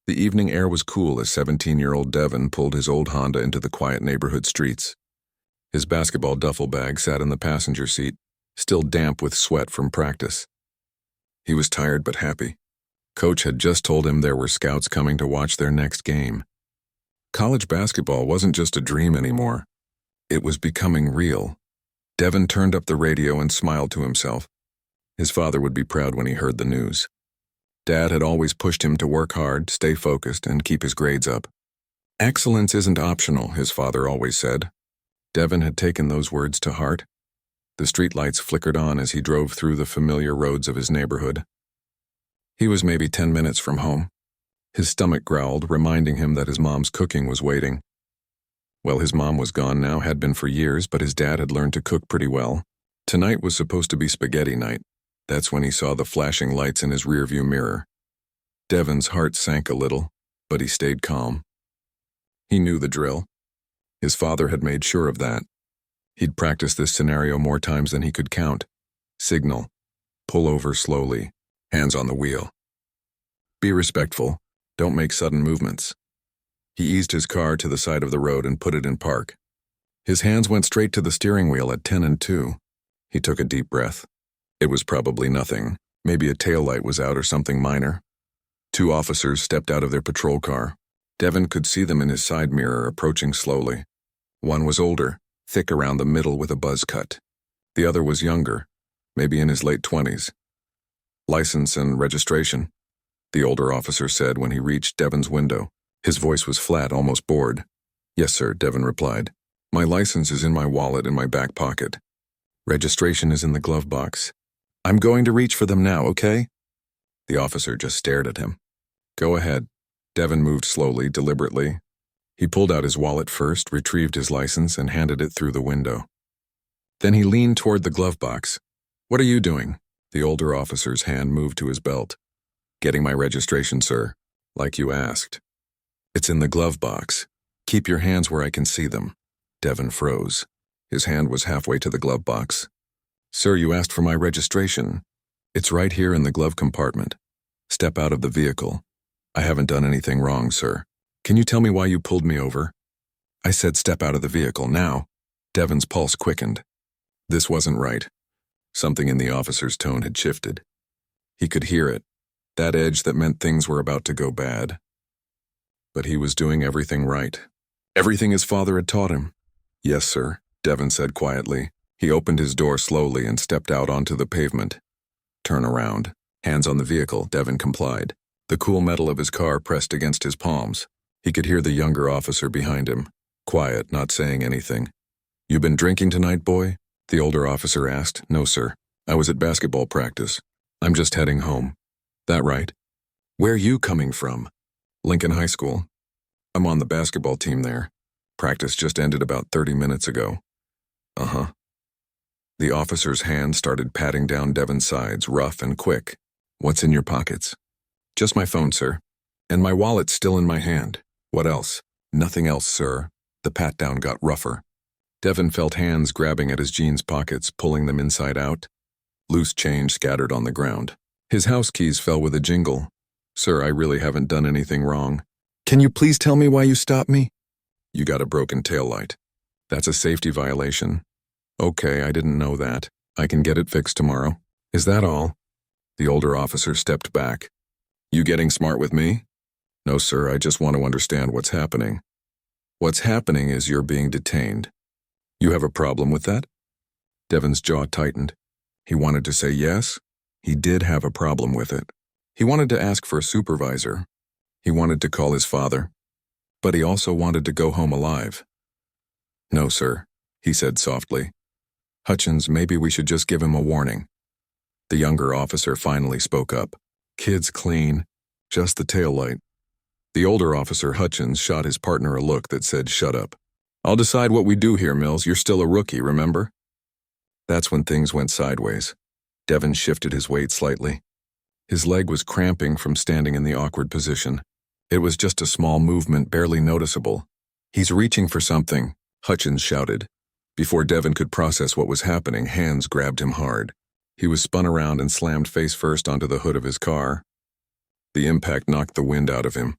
The evening air was cool as 17-year-old Devin pulled his old Honda into the quiet neighborhood streets. His basketball duffel bag sat in the passenger seat, still damp with sweat from practice. He was tired but happy. Coach had just told him there were scouts coming to watch their next game. College basketball wasn't just a dream anymore. It was becoming real. Devin turned up the radio and smiled to himself. His father would be proud when he heard the news. Dad had always pushed him to work hard, stay focused, and keep his grades up. Excellence isn't optional, his father always said. Devin had taken those words to heart. The streetlights flickered on as he drove through the familiar roads of his neighborhood. He was maybe 10 minutes from home. His stomach growled, reminding him that his mom's cooking was waiting. Well, his mom was gone now, had been for years, but his dad had learned to cook pretty well. Tonight was supposed to be spaghetti night. That's when he saw the flashing lights in his rearview mirror. Devin's heart sank a little, but he stayed calm. He knew the drill. His father had made sure of that. He'd practiced this scenario more times than he could count. Signal. Pull over slowly. Hands on the wheel. Be respectful. Don't make sudden movements. He eased his car to the side of the road and put it in park. His hands went straight to the steering wheel at 10 and 2. He took a deep breath. It was probably nothing. Maybe a taillight was out or something minor. 2 officers stepped out of their patrol car. Devin could see them in his side mirror approaching slowly. One was older, thick around the middle with a buzz cut. The other was younger, maybe in his late 20s. License and registration, the older officer said when he reached Devin's window. His voice was flat, almost bored. Yes, sir, Devin replied. My license is in my wallet in my back pocket. Registration is in the glove box. I'm going to reach for them now, okay? The officer just stared at him. Go ahead. Devin moved slowly, deliberately. He pulled out his wallet first, retrieved his license, and handed it through the window. Then he leaned toward the glove box. What are you doing? The older officer's hand moved to his belt. Getting my registration, sir. Like you asked. It's in the glove box. Keep your hands where I can see them. Devin froze. His hand was halfway to the glove box. Sir, you asked for my registration. It's right here in the glove compartment. Step out of the vehicle. I haven't done anything wrong, sir. Can you tell me why you pulled me over? I said step out of the vehicle now. Devin's pulse quickened. This wasn't right. Something in the officer's tone had shifted. He could hear it, that edge that meant things were about to go bad. But he was doing everything right. Everything his father had taught him. Yes, sir, Devin said quietly. He opened his door slowly and stepped out onto the pavement. Turn around. Hands on the vehicle, Devin complied. The cool metal of his car pressed against his palms. He could hear the younger officer behind him, quiet, not saying anything. You been drinking tonight, boy? The older officer asked. No, sir. I was at basketball practice. I'm just heading home. That right? Where you coming from? Lincoln High School. I'm on the basketball team there. Practice just ended about 30 minutes ago. Uh-huh. The officer's hand started patting down Devin's sides, rough and quick. What's in your pockets? Just my phone, sir. And my wallet's still in my hand. What else? Nothing else, sir. The pat-down got rougher. Devin felt hands grabbing at his jeans pockets, pulling them inside out. Loose change scattered on the ground. His house keys fell with a jingle. Sir, I really haven't done anything wrong. Can you please tell me why you stopped me? You got a broken taillight. That's a safety violation. Okay, I didn't know that. I can get it fixed tomorrow. Is that all? The older officer stepped back. You getting smart with me? No, sir, I just want to understand what's happening. What's happening is you're being detained. You have a problem with that? Devin's jaw tightened. He wanted to say yes. He did have a problem with it. He wanted to ask for a supervisor. He wanted to call his father. But he also wanted to go home alive. No, sir, he said softly. Hutchins, maybe we should just give him a warning. The younger officer finally spoke up. Kid's clean. Just the taillight. The older officer, Hutchins, shot his partner a look that said, shut up. I'll decide what we do here, Mills. You're still a rookie, remember? That's when things went sideways. Devin shifted his weight slightly. His leg was cramping from standing in the awkward position. It was just a small movement, barely noticeable. He's reaching for something, Hutchins shouted. Before Devin could process what was happening, hands grabbed him hard. He was spun around and slammed face first onto the hood of his car. The impact knocked the wind out of him.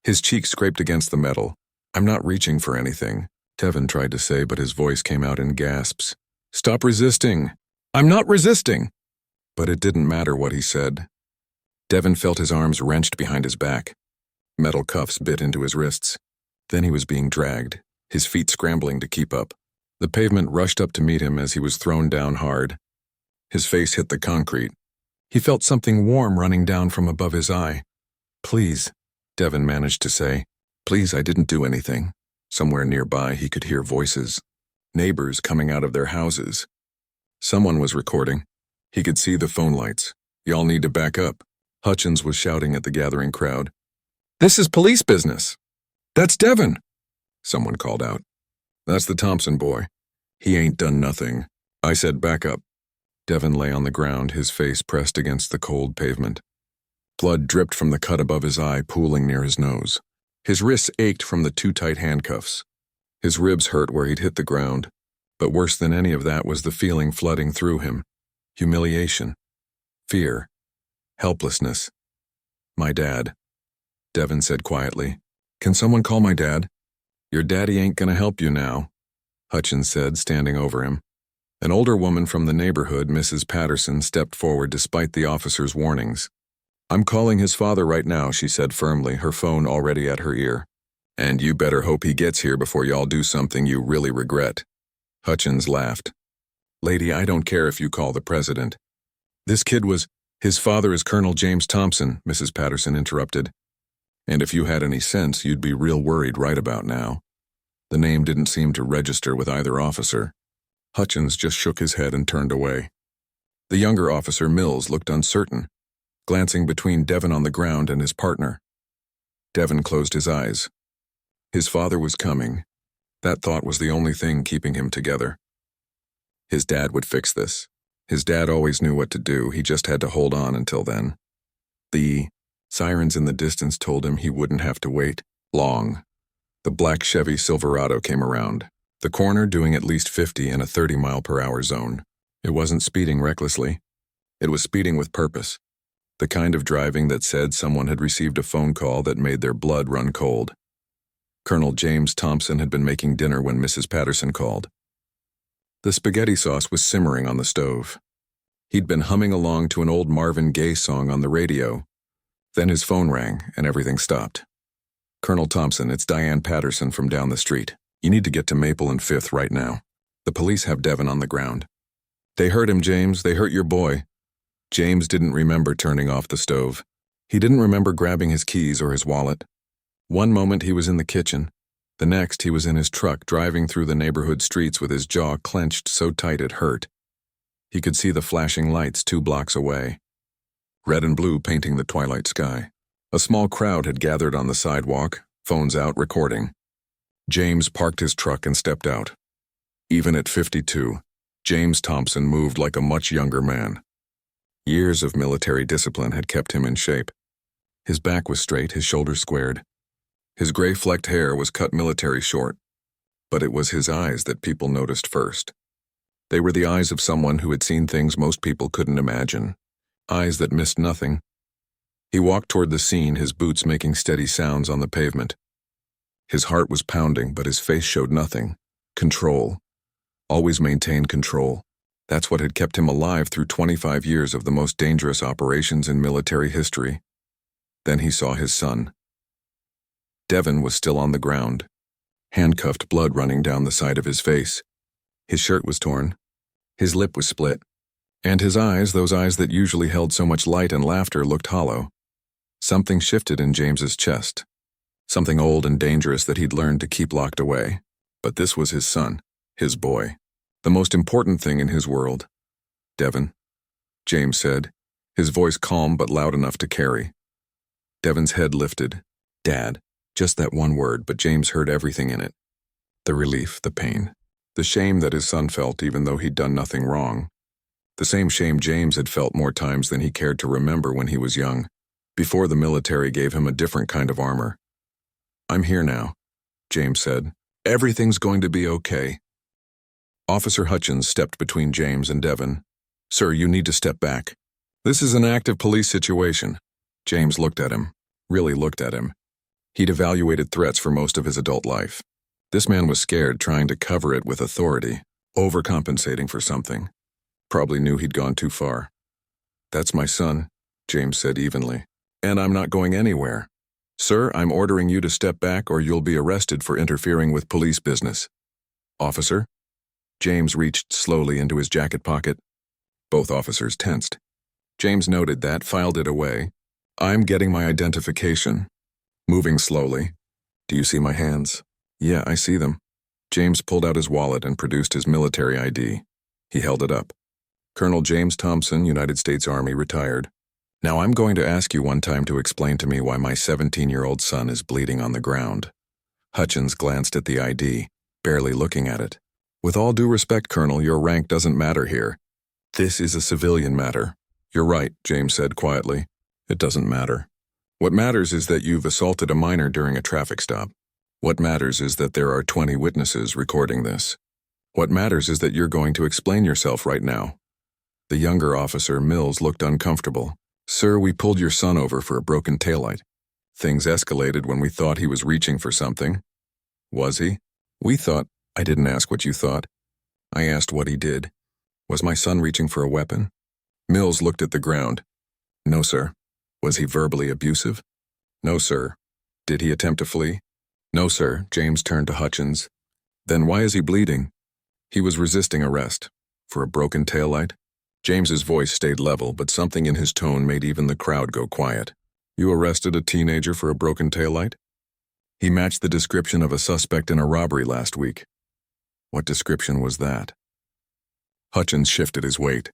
His cheek scraped against the metal. "I'm not reaching for anything," Devin tried to say, but his voice came out in gasps. "Stop resisting! I'm not resisting!" But it didn't matter what he said. Devin felt his arms wrenched behind his back. Metal cuffs bit into his wrists. Then he was being dragged, his feet scrambling to keep up. The pavement rushed up to meet him as he was thrown down hard. His face hit the concrete. He felt something warm running down from above his eye. "Please," Devin managed to say. "Please, I didn't do anything." Somewhere nearby he could hear voices. Neighbors coming out of their houses. Someone was recording. He could see the phone lights. "Y'all need to back up." Hutchins was shouting at the gathering crowd. "This is police business." "That's Devin," someone called out. "That's the Thompson boy. He ain't done nothing." I said back up. Devin lay on the ground, his face pressed against the cold pavement. Blood dripped from the cut above his eye, pooling near his nose. His wrists ached from the too tight handcuffs. His ribs hurt where he'd hit the ground. But worse than any of that was the feeling flooding through him. Humiliation. Fear. Helplessness. "My dad," Devin said quietly. "Can someone call my dad?" "Your daddy ain't gonna help you now," Hutchins said, standing over him. An older woman from the neighborhood, Mrs. Patterson, stepped forward despite the officer's warnings. "I'm calling his father right now," she said firmly, her phone already at her ear. "And you better hope he gets here before y'all do something you really regret." Hutchins laughed. "Lady, I don't care if you call the president. This kid was— His father is Colonel James Thompson," Mrs. Patterson interrupted. "And if you had any sense, you'd be real worried right about now." The name didn't seem to register with either officer. Hutchins just shook his head and turned away. The younger officer, Mills, looked uncertain, glancing between Devin on the ground and his partner. Devin closed his eyes. His father was coming. That thought was the only thing keeping him together. His dad would fix this. His dad always knew what to do, he just had to hold on until then. The sirens in the distance told him he wouldn't have to wait long. The black Chevy Silverado came around, the corner doing at least 50 in a 30-mile-per-hour zone. It wasn't speeding recklessly. It was speeding with purpose. The kind of driving that said someone had received a phone call that made their blood run cold. Colonel James Thompson had been making dinner when Mrs. Patterson called. The spaghetti sauce was simmering on the stove. He'd been humming along to an old Marvin Gaye song on the radio. Then his phone rang and everything stopped. "Colonel Thompson, it's Diane Patterson from down the street. You need to get to Maple and 5th right now. The police have Devin on the ground." "They hurt him, James. They hurt your boy." James didn't remember turning off the stove. He didn't remember grabbing his keys or his wallet. One moment he was in the kitchen. The next he was in his truck driving through the neighborhood streets with his jaw clenched so tight it hurt. He could see the flashing lights 2 blocks away. Red and blue painting the twilight sky. A small crowd had gathered on the sidewalk, phones out, recording. James parked his truck and stepped out. Even at 52, James Thompson moved like a much younger man. Years of military discipline had kept him in shape. His back was straight, his shoulders squared. His gray-flecked hair was cut military short. But it was his eyes that people noticed first. They were the eyes of someone who had seen things most people couldn't imagine. Eyes that missed nothing. He walked toward the scene, his boots making steady sounds on the pavement. His heart was pounding, but his face showed nothing. Control. Always maintain control. That's what had kept him alive through 25 years of the most dangerous operations in military history. Then he saw his son. Devin was still on the ground, handcuffed, blood running down the side of his face. His shirt was torn. His lip was split. And his eyes, those eyes that usually held so much light and laughter, looked hollow. Something shifted in James's chest. Something old and dangerous that he'd learned to keep locked away. But this was his son, his boy. The most important thing in his world. "Devin," James said, his voice calm but loud enough to carry. Devin's head lifted. "Dad." Just that one word, but James heard everything in it. The relief, the pain, the shame that his son felt even though he'd done nothing wrong. The same shame James had felt more times than he cared to remember when he was young, before the military gave him a different kind of armor. "I'm here now," James said. "Everything's going to be okay." Officer Hutchins stepped between James and Devin. "Sir, you need to step back. This is an active police situation." James looked at him, really looked at him. He'd evaluated threats for most of his adult life. This man was scared, trying to cover it with authority, overcompensating for something. Probably knew he'd gone too far. "That's my son," James said evenly. "And I'm not going anywhere. Sir, I'm ordering you to step back or you'll be arrested for interfering with police business." "Officer?" James reached slowly into his jacket pocket. Both officers tensed. James noted that, filed it away. "I'm getting my identification." Moving slowly. "Do you see my hands?" "Yeah, I see them." James pulled out his wallet and produced his military ID. He held it up. "Colonel James Thompson, United States Army, retired. Now I'm going to ask you one time to explain to me why my 17-year-old son is bleeding on the ground." Hutchins glanced at the ID, barely looking at it. "With all due respect, Colonel, your rank doesn't matter here. This is a civilian matter." "You're right," James said quietly. "It doesn't matter. What matters is that you've assaulted a minor during a traffic stop. What matters is that there are 20 witnesses recording this. What matters is that you're going to explain yourself right now." The younger officer, Mills, looked uncomfortable. "Sir, we pulled your son over for a broken taillight. Things escalated when we thought he was reaching for something." "Was he?" "We thought—" "I didn't ask what you thought. I asked what he did. Was my son reaching for a weapon?" Mills looked at the ground. "No, sir." "Was he verbally abusive?" "No, sir." "Did he attempt to flee?" "No, sir." James turned to Hutchins. "Then why is he bleeding?" "He was resisting arrest." "For a broken taillight?" James's voice stayed level, but something in his tone made even the crowd go quiet. "You arrested a teenager for a broken taillight?" "He matched the description of a suspect in a robbery last week." "What description was that?" Hutchins shifted his weight.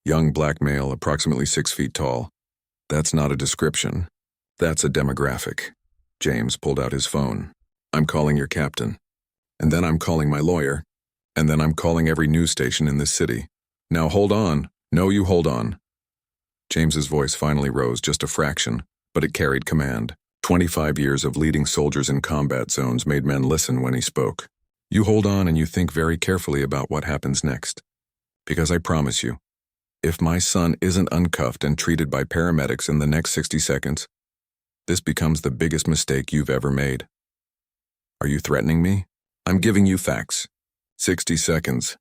"Young black male, approximately 6 feet tall. That's not a description. That's a demographic." James pulled out his phone. "I'm calling your captain. And then I'm calling my lawyer. And then I'm calling every news station in this city. Now hold on. No, you hold on." James's voice finally rose just a fraction, but it carried command. 25 years of leading soldiers in combat zones made men listen when he spoke. "You hold on and you think very carefully about what happens next. Because I promise you, if my son isn't uncuffed and treated by paramedics in the next 60 seconds, this becomes the biggest mistake you've ever made." "Are you threatening me?" "I'm giving you facts." 60 seconds.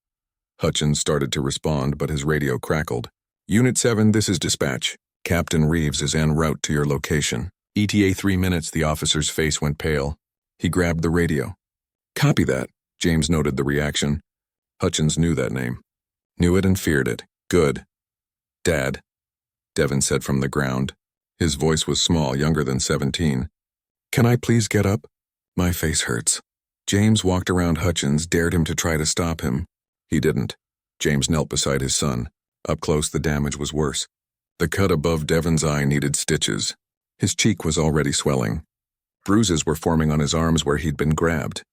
Hutchins started to respond, but his radio crackled. "Unit 7, this is dispatch. Captain Reeves is en route to your location. ETA 3 minutes." The officer's face went pale. He grabbed the radio. "Copy that." James noted the reaction. Hutchins knew that name. Knew it and feared it. "Good." "Dad," Devin said from the ground. His voice was small, younger than 17. "Can I please get up? My face hurts." James walked around Hutchins, dared him to try to stop him. He didn't. James knelt beside his son. Up close, the damage was worse. The cut above Devin's eye needed stitches. His cheek was already swelling. Bruises were forming on his arms where he'd been grabbed.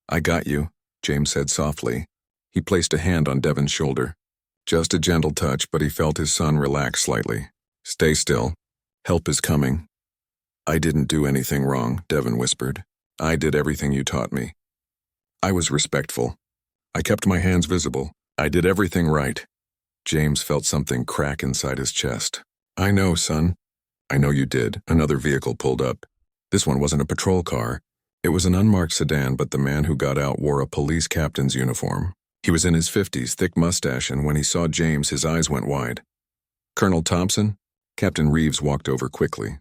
"I got you," James said softly. He placed a hand on Devin's shoulder. Just a gentle touch, but he felt his son relax slightly. "Stay still. Help is coming." "I didn't do anything wrong," Devin whispered. "I did everything you taught me. I was respectful. I kept my hands visible. I did everything right." James felt something crack inside his chest. "I know, son." "I know you did." Another vehicle pulled up. This one wasn't a patrol car. It was an unmarked sedan, but the man who got out wore a police captain's uniform. He was in his 50s, thick mustache, and when he saw James, his eyes went wide. "Colonel Thompson?" Captain Reeves walked over quickly.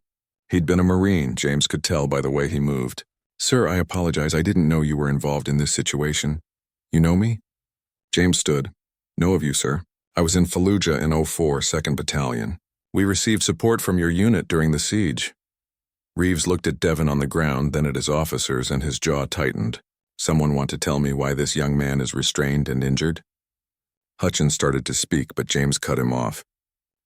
He'd been a Marine, James could tell by the way he moved. "Sir, I apologize. I didn't know you were involved in this situation." "You know me?" James stood. "Know of you, sir. I was in Fallujah in 04, 2nd Battalion. We received support from your unit during the siege." Reeves looked at Devin on the ground, then at his officers, and his jaw tightened. "Someone want to tell me why this young man is restrained and injured?" Hutchins started to speak, but James cut him off.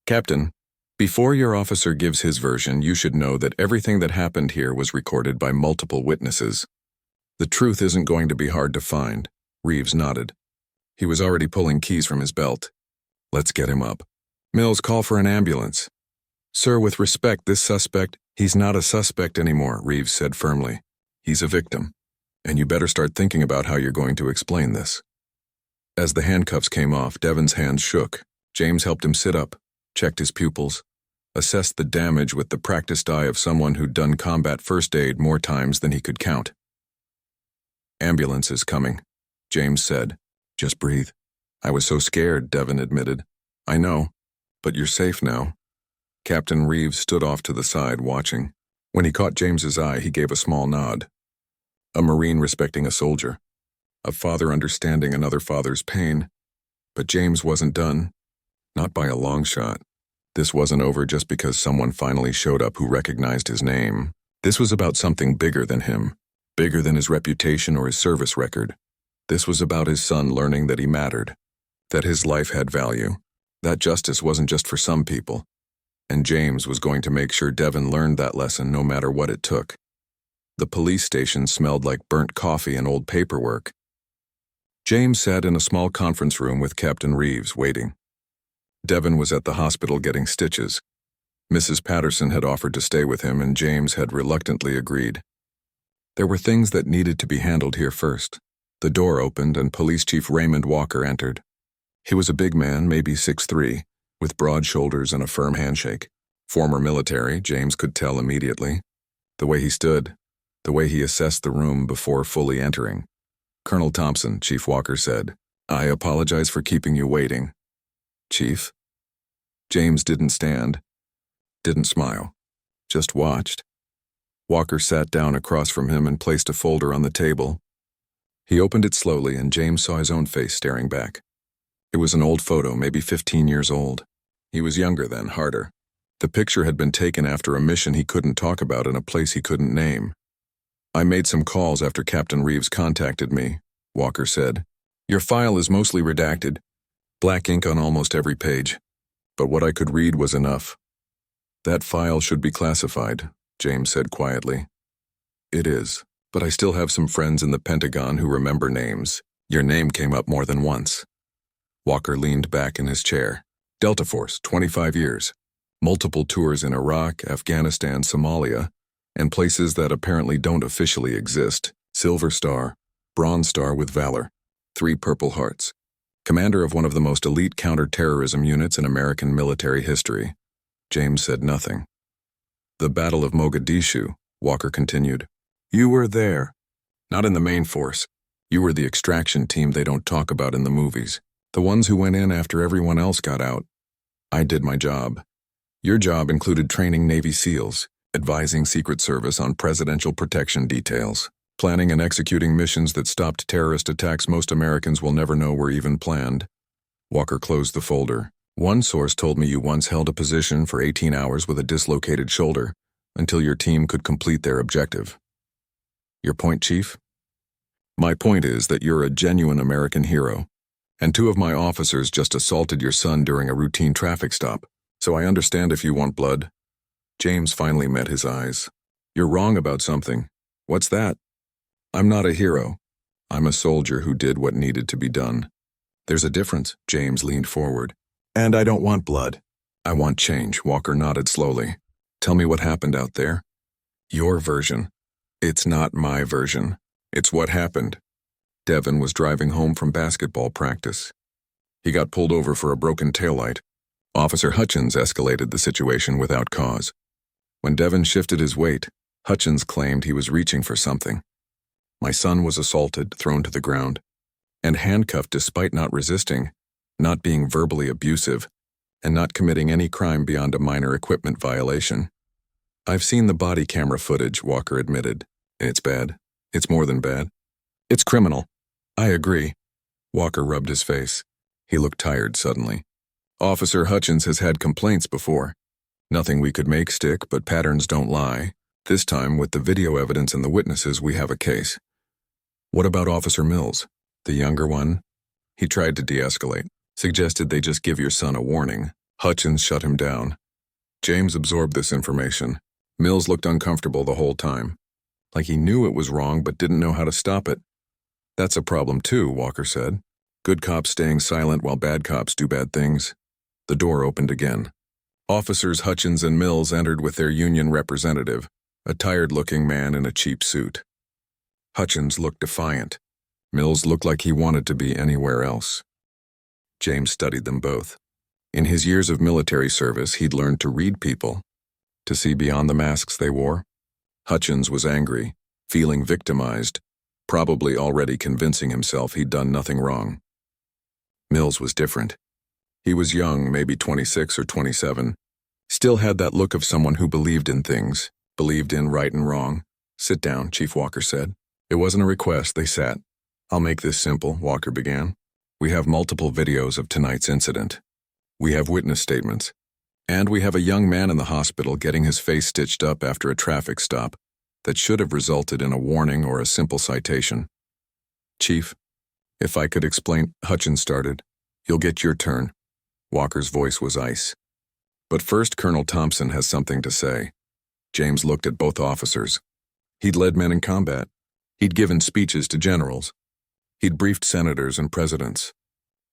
"Captain, before your officer gives his version, you should know that everything that happened here was recorded by multiple witnesses. The truth isn't going to be hard to find." Reeves nodded. He was already pulling keys from his belt. "Let's get him up." "Mills, call for an ambulance." "Sir, with respect, this suspect—" "He's not a suspect anymore," Reeves said firmly. "He's a victim. And you better start thinking about how you're going to explain this." As the handcuffs came off, Devin's hands shook. James helped him sit up, checked his pupils. assessed the damage with the practiced eye of someone who'd done combat first aid more times than he could count. "Ambulance is coming," James said. "Just breathe." "I was so scared," Devon admitted. "I know, but you're safe now." Captain Reeves stood off to the side, watching. When he caught James's eye, he gave a small nod. A Marine respecting a soldier. A father understanding another father's pain. But James wasn't done. Not by a long shot. This wasn't over just because someone finally showed up who recognized his name. This was about something bigger than him. Bigger than his reputation or his service record. This was about his son learning that he mattered. That his life had value. That justice wasn't just for some people. And James was going to make sure Devon learned that lesson no matter what it took. The police station smelled like burnt coffee and old paperwork. James sat in a small conference room with Captain Reeves, waiting. Devon was at the hospital getting stitches. Mrs. Patterson had offered to stay with him, and James had reluctantly agreed. There were things that needed to be handled here first. The door opened, and Police Chief Raymond Walker entered. He was a big man, maybe 6'3", with broad shoulders and a firm handshake. Former military, James could tell immediately. The way he stood, the way he assessed the room before fully entering. "Colonel Thompson," Chief Walker said, "I apologize for keeping you waiting." "Chief?" James didn't stand, didn't smile, just watched. Walker sat down across from him and placed a folder on the table. He opened it slowly, and James saw his own face staring back. It was an old photo, maybe 15 years old. He was younger then, harder. The picture had been taken after a mission he couldn't talk about in a place he couldn't name. "I made some calls after Captain Reeves contacted me," Walker said. "Your file is mostly redacted, black ink on almost every page. But what I could read was enough." "That file should be classified," James said quietly. "It is, but I still have some friends in the Pentagon who remember names. Your name came up more than once." Walker leaned back in his chair. "Delta Force, 25 years. Multiple tours in Iraq, Afghanistan, Somalia, and places that apparently don't officially exist. Silver Star, Bronze Star with Valor, 3 Purple Hearts. Commander of one of the most elite counter-terrorism units in American military history." James said nothing. "The Battle of Mogadishu," Walker continued. "You were there. Not in the main force. You were the extraction team they don't talk about in the movies. The ones who went in after everyone else got out. I did my job. Your job included training Navy SEALs, advising Secret Service on presidential protection details, planning and executing missions that stopped terrorist attacks most Americans will never know were even planned." Walker closed the folder. "One source told me you once held a position for 18 hours with a dislocated shoulder until your team could complete their objective. Your point, Chief?" "My point is that you're a genuine American hero, and 2 of my officers just assaulted your son during a routine traffic stop, so I understand if you want blood." James finally met his eyes. "You're wrong about something. What's that?" "I'm not a hero. I'm a soldier who did what needed to be done." "There's a difference," James leaned forward. "And I don't want blood. I want change." Walker nodded slowly. "Tell me what happened out there." "Your version." "It's not my version. It's what happened." Devon was driving home from basketball practice. He got pulled over for a broken taillight. Officer Hutchins escalated the situation without cause. When Devon shifted his weight, Hutchins claimed he was reaching for something. "My son was assaulted, thrown to the ground, and handcuffed despite not resisting, not being verbally abusive, and not committing any crime beyond a minor equipment violation." "I've seen the body camera footage," Walker admitted. "It's bad. It's more than bad. It's criminal." "I agree." Walker rubbed his face. He looked tired suddenly. "Officer Hutchins has had complaints before. Nothing we could make stick, but patterns don't lie. This time, with the video evidence and the witnesses, we have a case." "What about Officer Mills? The younger one?" He tried to de-escalate, suggested they just give your son a warning. Hutchins shut him down. James absorbed this information. Mills looked uncomfortable the whole time. Like he knew it was wrong but didn't know how to stop it. "That's a problem too," Walker said. "Good cops staying silent while bad cops do bad things." The door opened again. Officers Hutchins and Mills entered with their union representative, a tired-looking man in a cheap suit. Hutchins looked defiant. Mills looked like he wanted to be anywhere else. James studied them both. In his years of military service, he'd learned to read people, to see beyond the masks they wore. Hutchins was angry, feeling victimized, probably already convincing himself he'd done nothing wrong. Mills was different. He was young, maybe 26 or 27, still had that look of someone who believed in things, believed in right and wrong. "Sit down," Chief Walker said. It wasn't a request, they sat. "I'll make this simple," Walker began. "We have multiple videos of tonight's incident. We have witness statements. And we have a young man in the hospital getting his face stitched up after a traffic stop that should have resulted in a warning or a simple citation." "Chief, if I could explain," Hutchins started. "You'll get your turn." Walker's voice was ice. "But first, Colonel Thompson has something to say." James looked at both officers. He'd led men in combat. He'd given speeches to generals. He'd briefed senators and presidents.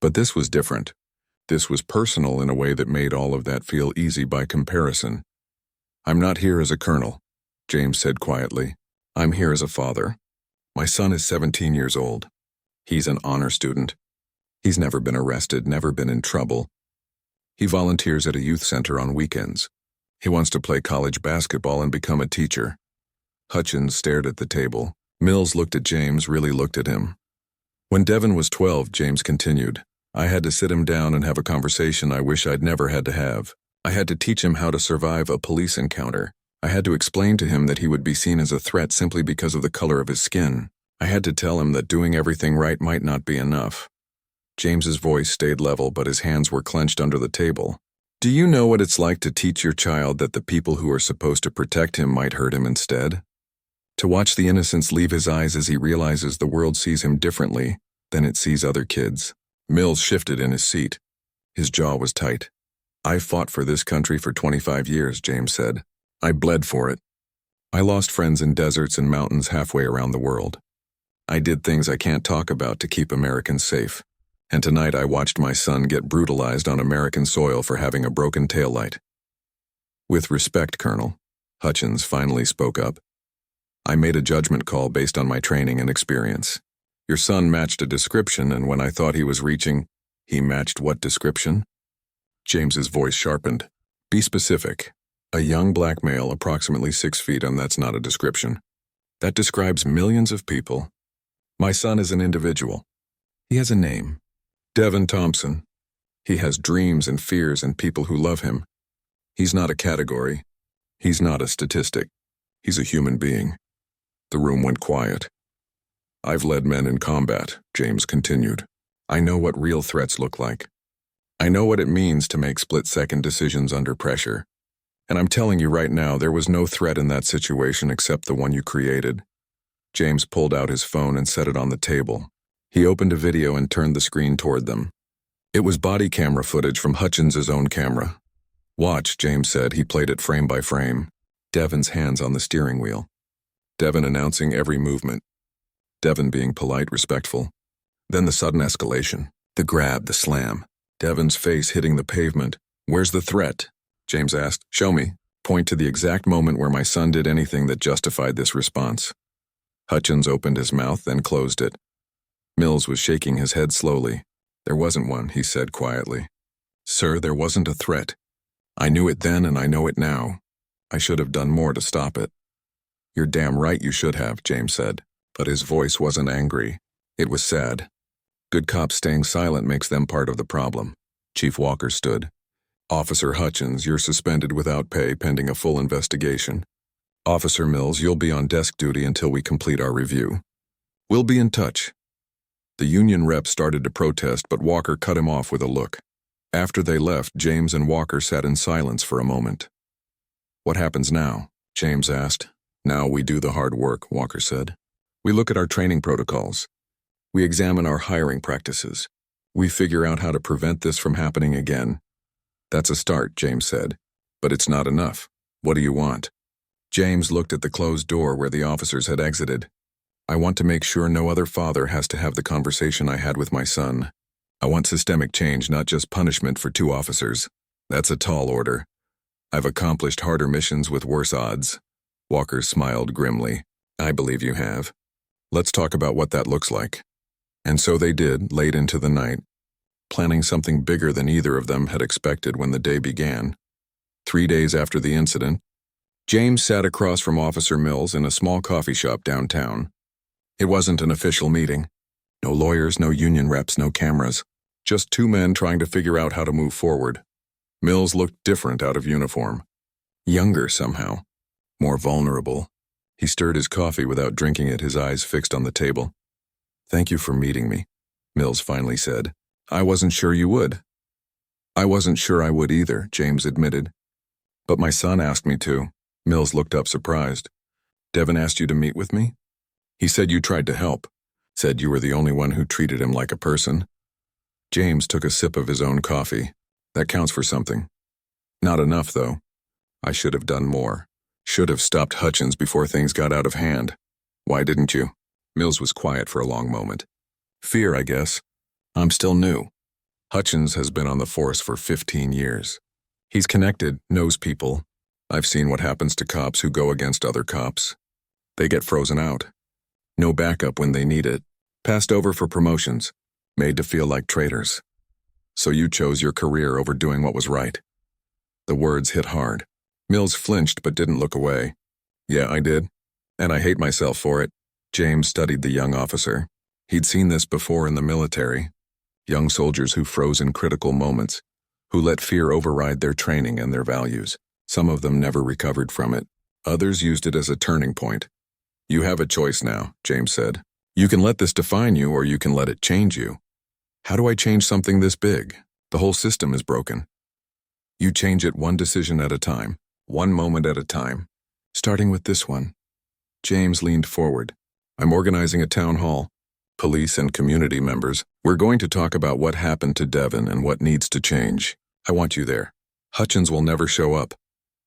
But this was different. This was personal in a way that made all of that feel easy by comparison. "I'm not here as a colonel," James said quietly. "I'm here as a father. My son is 17 years old. He's an honor student. He's never been arrested, never been in trouble. He volunteers at a youth center on weekends. He wants to play college basketball and become a teacher." Hutchins stared at the table. Mills looked at James, really looked at him. "When Devin was 12, James continued, I had to sit him down and have a conversation I wish I'd never had to have. I had to teach him how to survive a police encounter. I had to explain to him that he would be seen as a threat simply because of the color of his skin. I had to tell him that doing everything right might not be enough." James's voice stayed level, but his hands were clenched under the table. "Do you know what it's like to teach your child that the people who are supposed to protect him might hurt him instead? To watch the innocence leave his eyes as he realizes the world sees him differently than it sees other kids?" Mills shifted in his seat. His jaw was tight. "I fought for this country for 25 years, James said. I bled for it. I lost friends in deserts and mountains halfway around the world. I did things I can't talk about to keep Americans safe. And tonight I watched my son get brutalized on American soil for having a broken taillight." "With respect, Colonel," Hutchins finally spoke up, "I made a judgment call based on my training and experience. Your son matched a description, and when I thought he was reaching, he matched what description?" James's voice sharpened. "Be specific. A young black male, approximately 6 feet, and that's not a description. That describes millions of people. My son is an individual. He has a name. Devin Thompson. He has dreams and fears and people who love him. He's not a category. He's not a statistic. He's a human being." The room went quiet. "I've led men in combat," James continued. "I know what real threats look like. I know what it means to make split-second decisions under pressure. And I'm telling you right now, there was no threat in that situation except the one you created." James pulled out his phone and set it on the table. He opened a video and turned the screen toward them. It was body camera footage from Hutchins's own camera. "Watch," James said. He played it frame by frame. Devin's hands on the steering wheel. Devin announcing every movement. Devin being polite, respectful. Then the sudden escalation. The grab, the slam. Devin's face hitting the pavement. "Where's the threat?" James asked. "Show me. Point to the exact moment where my son did anything that justified this response." Hutchins opened his mouth, then closed it. Mills was shaking his head slowly. "There wasn't one," he said quietly. "Sir, there wasn't a threat. I knew it then and I know it now. I should have done more to stop it." "You're damn right you should have," James said. But his voice wasn't angry. It was sad. "Good cops staying silent makes them part of the problem." Chief Walker stood. "Officer Hutchins, you're suspended without pay pending a full investigation. Officer Mills, you'll be on desk duty until we complete our review. We'll be in touch." The union rep started to protest, but Walker cut him off with a look. After they left, James and Walker sat in silence for a moment. "What happens now?" James asked. "Now we do the hard work," Walker said. "We look at our training protocols. We examine our hiring practices. We figure out how to prevent this from happening again." "That's a start," James said. "But it's not enough. What do you want?" James looked at the closed door where the officers had exited. "I want to make sure no other father has to have the conversation I had with my son. I want systemic change, not just punishment for 2 officers. That's a tall order. I've accomplished harder missions with worse odds." Walker smiled grimly. "I believe you have. Let's talk about what that looks like." And so they did, late into the night. planning something bigger than either of them had expected when the day began. 3 days after the incident, James sat across from Officer Mills in a small coffee shop downtown. It wasn't an official meeting. No lawyers, no union reps, no cameras. Just two men trying to figure out how to move forward. Mills looked different out of uniform. Younger somehow. More vulnerable. He stirred his coffee without drinking it, his eyes fixed on the table. "Thank you for meeting me," Mills finally said. "I wasn't sure you would." "I wasn't sure I would either," James admitted. "But my son asked me to." Mills looked up surprised. "Devin asked you to meet with me?" "He said you tried to help. Said you were the only one who treated him like a person." James took a sip of his own coffee. "That counts for something." "Not enough, though. I should have done more. Should have stopped Hutchins before things got out of hand." "Why didn't you?" Mills was quiet for a long moment. "Fear, I guess. I'm still new. Hutchins has been on the force for 15 years. He's connected, knows people. I've seen what happens to cops who go against other cops. They get frozen out. No backup when they need it. Passed over for promotions. Made to feel like traitors. So you chose your career over doing what was right." The words hit hard. Mills flinched but didn't look away. "Yeah, I did. And I hate myself for it." James studied the young officer. He'd seen this before in the military. Young soldiers who froze in critical moments, who let fear override their training and their values. Some of them never recovered from it. Others used it as a turning point. "You have a choice now," James said. "You can let this define you, or you can let it change you." "How do I change something this big? The whole system is broken." "You change it one decision at a time, one moment at a time, starting with this one." James leaned forward. "I'm organizing a town hall. Police and community members. We're going to talk about what happened to Devin and what needs to change. I want you there. Hutchins will never show up."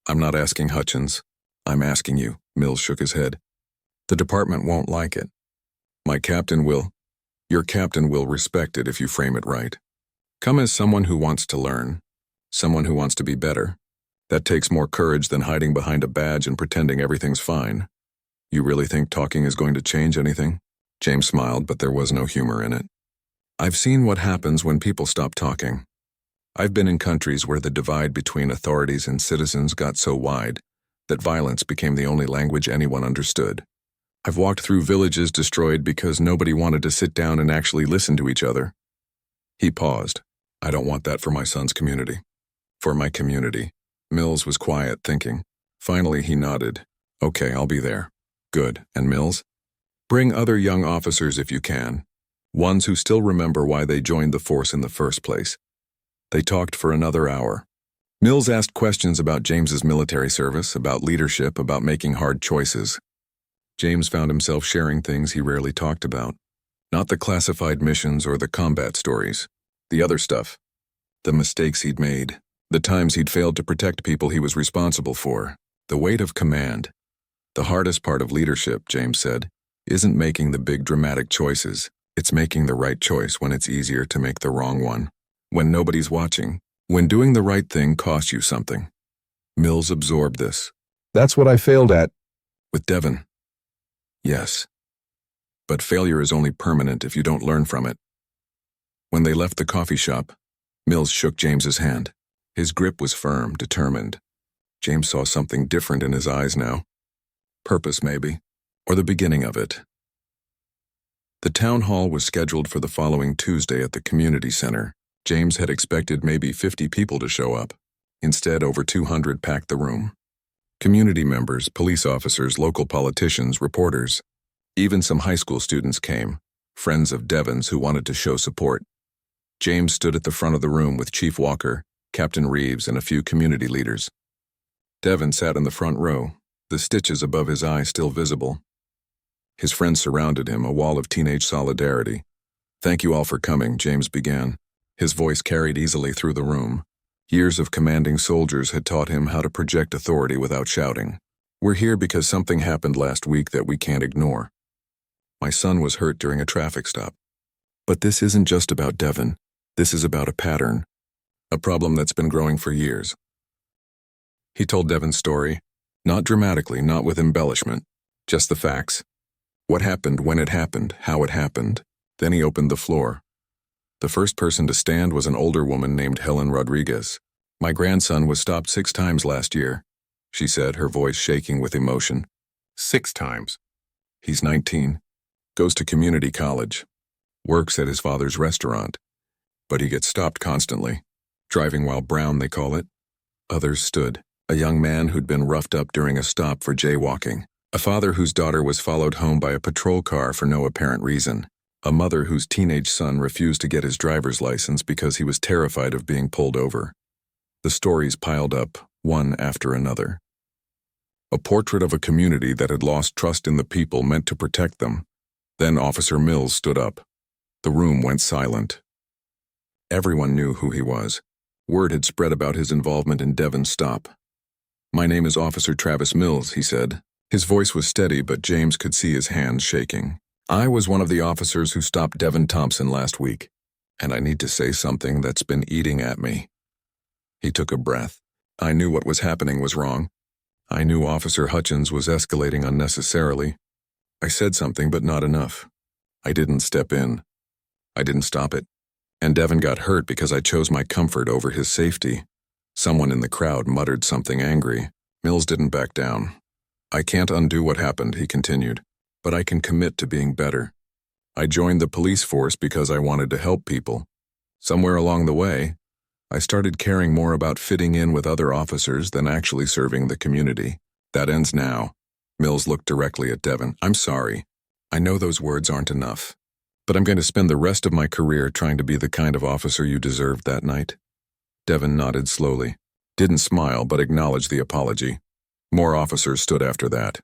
"I'm not asking Hutchins. I'm asking you." Mills shook his head. "The department won't like it." "My captain will. Your captain will respect it if you frame it right. Come as someone who wants to learn. Someone who wants to be better. That takes more courage than hiding behind a badge and pretending everything's fine." "You really think talking is going to change anything?" James smiled, but there was no humor in it. "I've seen what happens when people stop talking. I've been in countries where the divide between authorities and citizens got so wide that violence became the only language anyone understood. I've walked through villages destroyed because nobody wanted to sit down and actually listen to each other." He paused. "I don't want that for my son's community." "For my community." Mills was quiet, thinking. Finally, he nodded. "Okay, I'll be there." "Good. And Mills? Bring other young officers if you can. Ones who still remember why they joined the force in the first place." They talked for another hour. Mills asked questions about James's military service, about leadership, about making hard choices. James found himself sharing things he rarely talked about. Not the classified missions or the combat stories. The other stuff. The mistakes he'd made. The times he'd failed to protect people he was responsible for. The weight of command. "The hardest part of leadership," James said, "isn't making the big dramatic choices. It's making the right choice when it's easier to make the wrong one. When nobody's watching. When doing the right thing costs you something." Mills absorbed this. "That's what I failed at." "With Devin." "Yes. But failure is only permanent if you don't learn from it." When they left the coffee shop, Mills shook James's hand. His grip was firm, determined. James saw something different in his eyes now. Purpose, maybe, or the beginning of it. The town hall was scheduled for the following Tuesday at the community center. James had expected maybe 50 people to show up. Instead, over 200 packed the room. Community members, police officers, local politicians, reporters. Even some high school students came, friends of Devin's who wanted to show support. James stood at the front of the room with Chief Walker, Captain Reeves, and a few community leaders. Devin sat in the front row, the stitches above his eye still visible. His friends surrounded him, a wall of teenage solidarity. "Thank you all for coming," James began. His voice carried easily through the room. Years of commanding soldiers had taught him how to project authority without shouting. "We're here because something happened last week that we can't ignore. My son was hurt during a traffic stop. But this isn't just about Devin. This is about a pattern. A problem that's been growing for years." He told Devin's story, not dramatically, not with embellishment, just the facts. What happened, when it happened, how it happened. Then he opened the floor. The first person to stand was an older woman named Helen Rodriguez. "My grandson was stopped 6 times last year," she said, her voice shaking with emotion. 6 times. "He's 19, goes to community college, works at his father's restaurant, but he gets stopped constantly. Driving while brown, they call it." Others stood. A young man who'd been roughed up during a stop for jaywalking. A father whose daughter was followed home by a patrol car for no apparent reason. A mother whose teenage son refused to get his driver's license because he was terrified of being pulled over. The stories piled up, one after another. A portrait of a community that had lost trust in the people meant to protect them. Then Officer Mills stood up. The room went silent. Everyone knew who he was. Word had spread about his involvement in Devon's stop. "My name is Officer Travis Mills," he said. His voice was steady, but James could see his hands shaking. "I was one of the officers who stopped Devon Thompson last week, and I need to say something that's been eating at me." He took a breath. "I knew what was happening was wrong. I knew Officer Hutchins was escalating unnecessarily. I said something, but not enough. I didn't step in. I didn't stop it. And Devon got hurt because I chose my comfort over his safety." Someone in the crowd muttered something angry. Mills didn't back down. "I can't undo what happened," he continued, "but I can commit to being better. I joined the police force because I wanted to help people. Somewhere along the way, I started caring more about fitting in with other officers than actually serving the community. That ends now." Mills looked directly at Devon. "I'm sorry. I know those words aren't enough, but I'm going to spend the rest of my career trying to be the kind of officer you deserved that night." Devon nodded slowly. Didn't smile, but acknowledged the apology. More officers stood after that.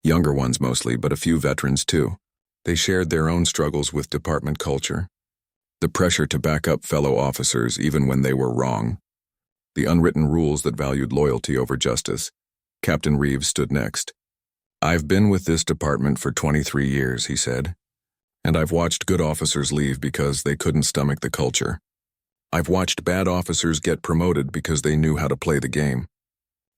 Younger ones mostly, but a few veterans too. They shared their own struggles with department culture. The pressure to back up fellow officers even when they were wrong. The unwritten rules that valued loyalty over justice. Captain Reeves stood next. "I've been with this department for 23 years, he said. "And I've watched good officers leave because they couldn't stomach the culture. I've watched bad officers get promoted because they knew how to play the game.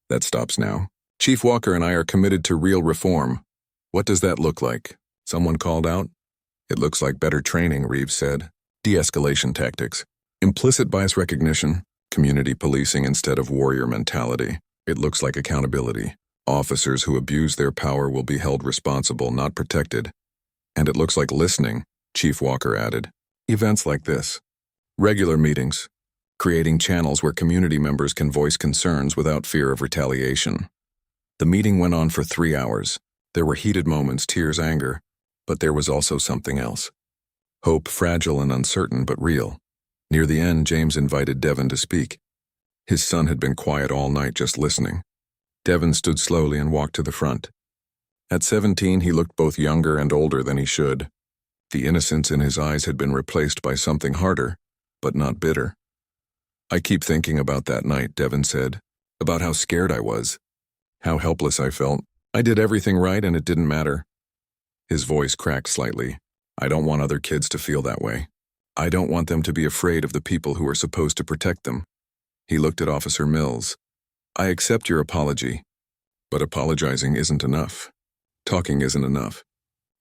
That stops now. Chief Walker and I are committed to real reform." "What does that look like?" someone called out. "It looks like better training," Reeves said. "De-escalation tactics. Implicit bias recognition. Community policing instead of warrior mentality. It looks like accountability. Officers who abuse their power will be held responsible, not protected. And it looks like listening," Chief Walker added. "Events like this. Regular meetings. Creating channels where community members can voice concerns without fear of retaliation." The meeting went on for 3 hours. There were heated moments, tears, anger. But there was also something else. Hope, fragile and uncertain, but real. Near the end, James invited Devon to speak. His son had been quiet all night, just listening. Devon stood slowly and walked to the front. At 17, he looked both younger and older than he should. The innocence in his eyes had been replaced by something harder, but not bitter. "I keep thinking about that night," Devon said. "About how scared I was. How helpless I felt. I did everything right and it didn't matter." His voice cracked slightly. "I don't want other kids to feel that way. I don't want them to be afraid of the people who are supposed to protect them." He looked at Officer Mills. "I accept your apology, but apologizing isn't enough. Talking isn't enough.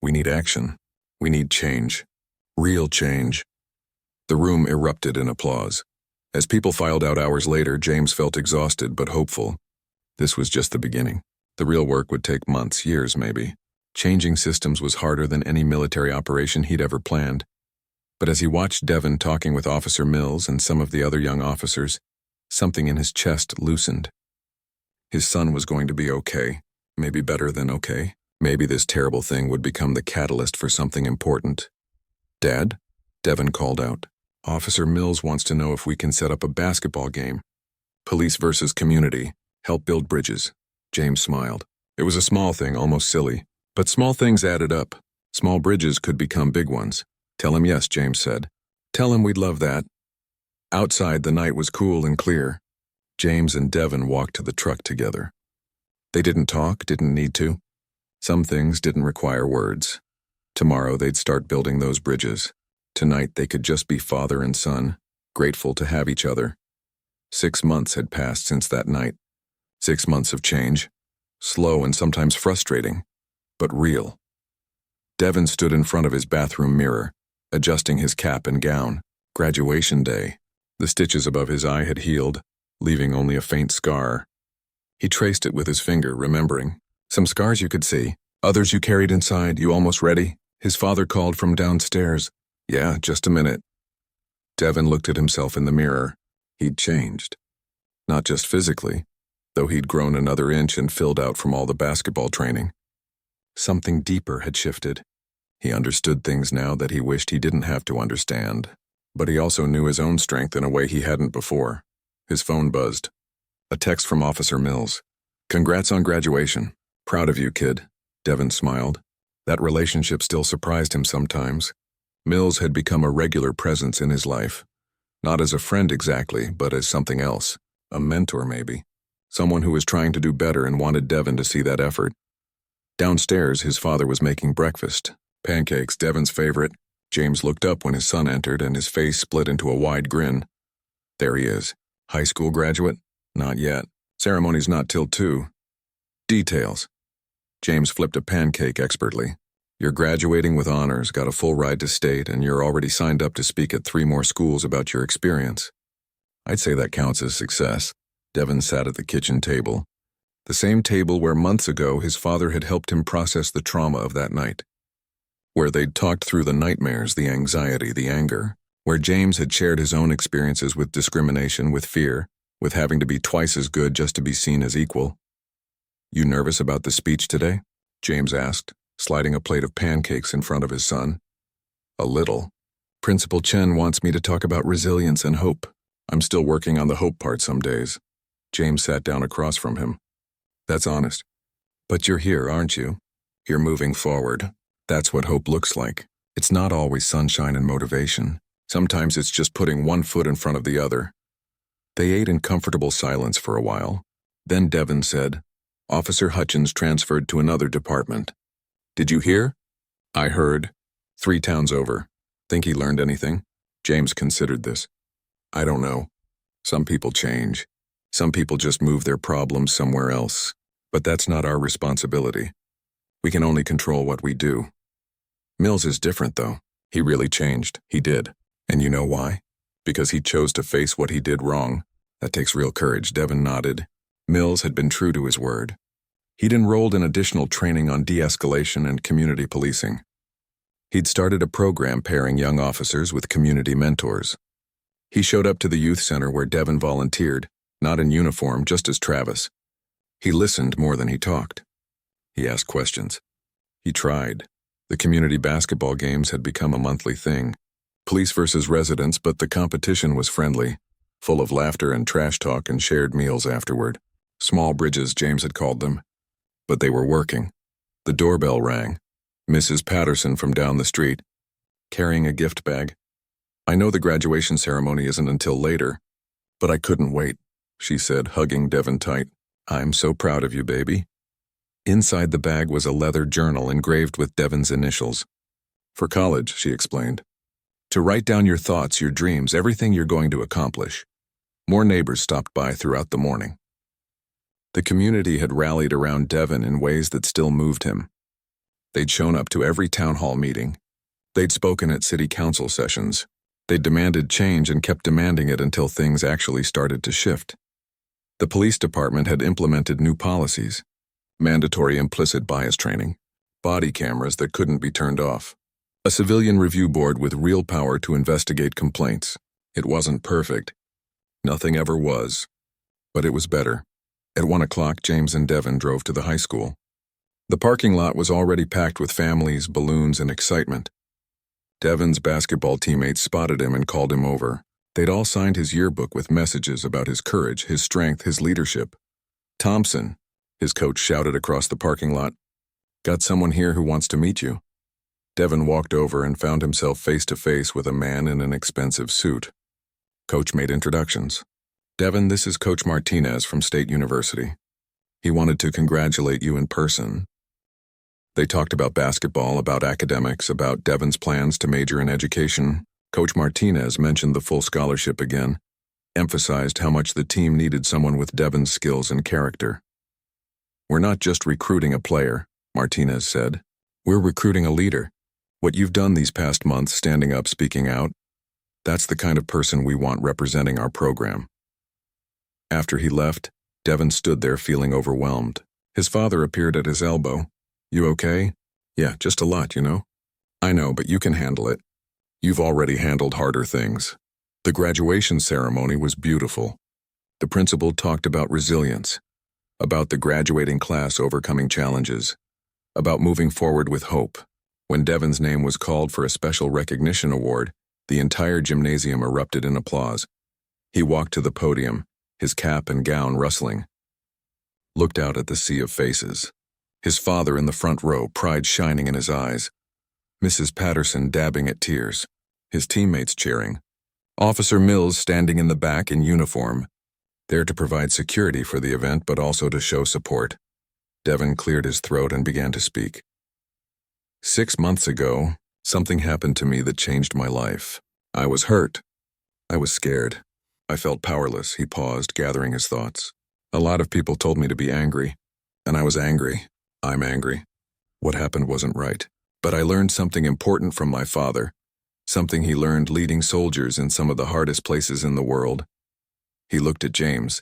We need action. We need change. Real change." The room erupted in applause. As people filed out hours later, James felt exhausted but hopeful. This was just the beginning. The real work would take months, years maybe. Changing systems was harder than any military operation he'd ever planned. But as he watched Devon talking with Officer Mills and some of the other young officers, something in his chest loosened. His son was going to be okay, maybe better than okay. Maybe this terrible thing would become the catalyst for something important. "Dad?" Devon called out. "Officer Mills wants to know if we can set up a basketball game. Police versus community. Help build bridges." James smiled. It was a small thing, almost silly. But small things added up. Small bridges could become big ones. "Tell him yes," James said. "Tell him we'd love that." Outside, the night was cool and clear. James and Devon walked to the truck together. They didn't talk, didn't need to. Some things didn't require words. Tomorrow they'd start building those bridges. Tonight they could just be father and son, grateful to have each other. 6 months had passed since that night. 6 months of change. Slow and sometimes frustrating, but real. Devon stood in front of his bathroom mirror, adjusting his cap and gown. Graduation day. The stitches above his eye had healed, leaving only a faint scar. He traced it with his finger, remembering. Some scars you could see, others you carried inside. You almost ready? His father called from downstairs. Yeah, just a minute. Devin looked at himself in the mirror. He'd changed. Not just physically, though he'd grown another inch and filled out from all the basketball training. Something deeper had shifted. He understood things now that he wished he didn't have to understand. But he also knew his own strength in a way he hadn't before. His phone buzzed. A text from Officer Mills. Congrats on graduation. Proud of you, kid. Devin smiled. That relationship still surprised him sometimes. Mills had become a regular presence in his life. Not as a friend exactly, but as something else. A mentor, maybe. Someone who was trying to do better and wanted Devin to see that effort. Downstairs, his father was making breakfast. Pancakes, Devin's favorite. James looked up when his son entered, and his face split into a wide grin. There he is. High school graduate? Not yet. Ceremony's not till 2. Details. James flipped a pancake expertly. You're graduating with honors, got a full ride to state, and you're already signed up to speak at 3 more schools about your experience. I'd say that counts as success. Devin sat at the kitchen table. The same table where months ago his father had helped him process the trauma of that night. Where they'd talked through the nightmares, the anxiety, the anger. Where James had shared his own experiences with discrimination, with fear, with having to be twice as good just to be seen as equal. You nervous about the speech today? James asked, sliding a plate of pancakes in front of his son. A little. Principal Chen wants me to talk about resilience and hope. I'm still working on the hope part some days. James sat down across from him. That's honest. But you're here, aren't you? You're moving forward. That's what hope looks like. It's not always sunshine and motivation. Sometimes it's just putting one foot in front of the other. They ate in comfortable silence for a while. Then Devin said, Officer Hutchins transferred to another department. Did you hear? I heard. 3 towns over. Think he learned anything? James considered this. I don't know. Some people change. Some people just move their problems somewhere else. But that's not our responsibility. We can only control what we do. Mills is different, though. He really changed. He did. And you know why? Because he chose to face what he did wrong. That takes real courage, Devin nodded. Mills had been true to his word. He'd enrolled in additional training on de-escalation and community policing. He'd started a program pairing young officers with community mentors. He showed up to the youth center where Devin volunteered, not in uniform, just as Travis. He listened more than he talked. He asked questions. He tried. The community basketball games had become a monthly thing. Police versus residents, but the competition was friendly, full of laughter and trash talk and shared meals afterward. Small bridges, James had called them. But they were working. The doorbell rang. Mrs. Patterson from down the street, carrying a gift bag. I know the graduation ceremony isn't until later, but I couldn't wait, she said, hugging Devin tight. I'm so proud of you, baby. Inside the bag was a leather journal engraved with Devin's initials. For college, she explained. To write down your thoughts, your dreams, everything you're going to accomplish. More neighbors stopped by throughout the morning. The community had rallied around Devin in ways that still moved him. They'd shown up to every town hall meeting. They'd spoken at city council sessions. They'd demanded change and kept demanding it until things actually started to shift. The police department had implemented new policies. Mandatory implicit bias training, body cameras that couldn't be turned off, a civilian review board with real power to investigate complaints. It wasn't perfect. Nothing ever was. But it was better. At 1 o'clock, James and Devin drove to the high school. The parking lot was already packed with families, balloons, and excitement. Devin's basketball teammates spotted him and called him over. They'd all signed his yearbook with messages about his courage, his strength, his leadership. Thompson, his coach shouted across the parking lot. Got someone here who wants to meet you. Devin walked over and found himself face to face with a man in an expensive suit. Coach made introductions. Devin, this is Coach Martinez from State University. He wanted to congratulate you in person. They talked about basketball, about academics, about Devin's plans to major in education. Coach Martinez mentioned the full scholarship again, emphasized how much the team needed someone with Devin's skills and character. We're not just recruiting a player, Martinez said. We're recruiting a leader. What you've done these past months, standing up, speaking out, That's the kind of person we want representing our program. After he left, Devin stood there feeling overwhelmed. His father appeared at his elbow. You okay? Yeah, just a lot, you know? I know, but you can handle it. You've already handled harder things. The graduation ceremony was beautiful. The principal talked about resilience, about the graduating class overcoming challenges, about moving forward with hope. When Devin's name was called for a special recognition award, the entire gymnasium erupted in applause. He walked to the podium, his cap and gown rustling, looked out at the sea of faces. His father in the front row, pride shining in his eyes. Mrs. Patterson dabbing at tears, his teammates cheering. Officer Mills standing in the back in uniform, there to provide security for the event but also to show support. Devin cleared his throat and began to speak. 6 months ago, something happened to me that changed my life. I was hurt. I was scared. I felt powerless. He paused, gathering his thoughts. A lot of people told me to be angry, and I was angry. I'm angry. What happened wasn't right. But I learned something important from my father, something he learned leading soldiers in some of the hardest places in the world. He looked at James.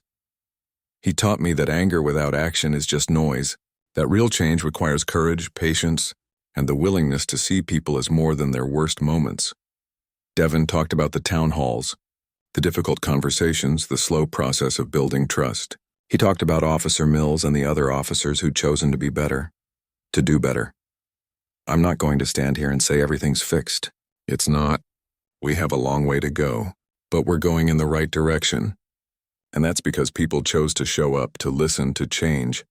He taught me that anger without action is just noise, that real change requires courage, patience, and the willingness to see people as more than their worst moments. Devin talked about the town halls, the difficult conversations, the slow process of building trust. He talked about Officer Mills and the other officers who'd chosen to be better, to do better. I'm not going to stand here and say everything's fixed. It's not. We have a long way to go, but we're going in the right direction. And that's because people chose to show up, to listen, to change.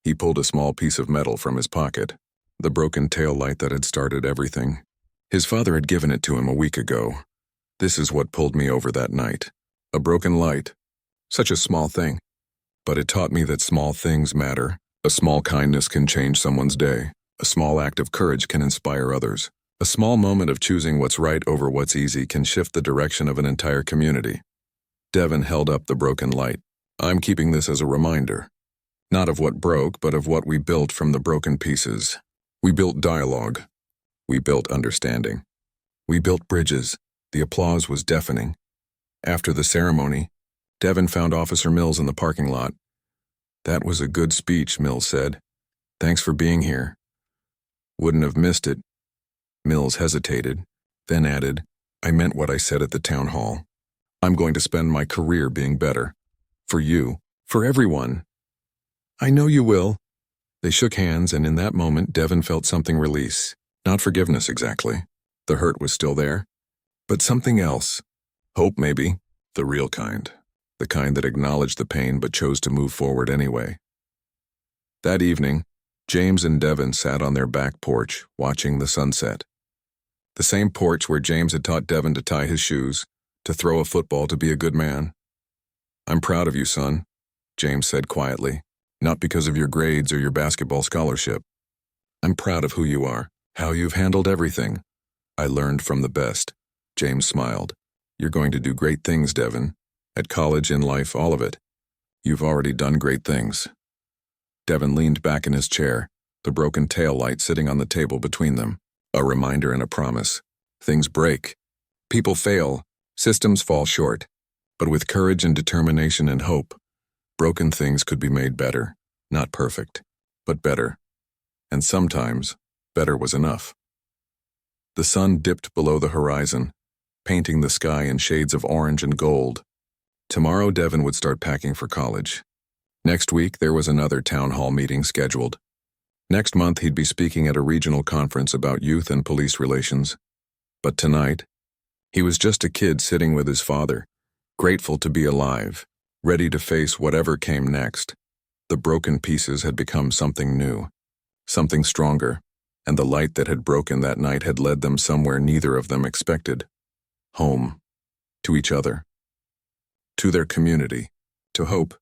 He pulled a small piece of metal from his pocket, the broken tail light that had started everything. His father had given it to him a week ago. This is what pulled me over that night. A broken light. Such a small thing. But it taught me that small things matter. A small kindness can change someone's day. A small act of courage can inspire others. A small moment of choosing what's right over what's easy can shift the direction of an entire community. Devin held up the broken light. I'm keeping this as a reminder. Not of what broke, but of what we built from the broken pieces. We built dialogue. We built understanding. We built bridges. The applause was deafening. After the ceremony, Devin found Officer Mills in the parking lot. That was a good speech, Mills said. Thanks for being here. Wouldn't have missed it. Mills hesitated, then added, I meant what I said at the town hall. I'm going to spend my career being better. For you, for everyone. I know you will. They shook hands, and in that moment, Devin felt something release. Not forgiveness exactly. The hurt was still there. But something else. Hope, maybe. The real kind. The kind that acknowledged the pain but chose to move forward anyway. That evening, James and Devin sat on their back porch, watching the sunset. The same porch where James had taught Devin to tie his shoes, to throw a football, to be a good man. I'm proud of you, son, James said quietly, not because of your grades or your basketball scholarship. I'm proud of who you are, how you've handled everything. I learned from the best. James smiled. You're going to do great things, Devin. At college, in life, all of it. You've already done great things. Devin leaned back in his chair, the broken tail light sitting on the table between them. A reminder and a promise. Things break. People fail. Systems fall short. But with courage and determination and hope, broken things could be made better. Not perfect, but better. And sometimes, better was enough. The sun dipped below the horizon, painting the sky in shades of orange and gold. Tomorrow, Devin would start packing for college. Next week, there was another town hall meeting scheduled. Next month, he'd be speaking at a regional conference about youth and police relations. But tonight, he was just a kid sitting with his father, grateful to be alive, ready to face whatever came next. The broken pieces had become something new, something stronger, and the light that had broken that night had led them somewhere neither of them expected. Home. To each other. To their community. To hope.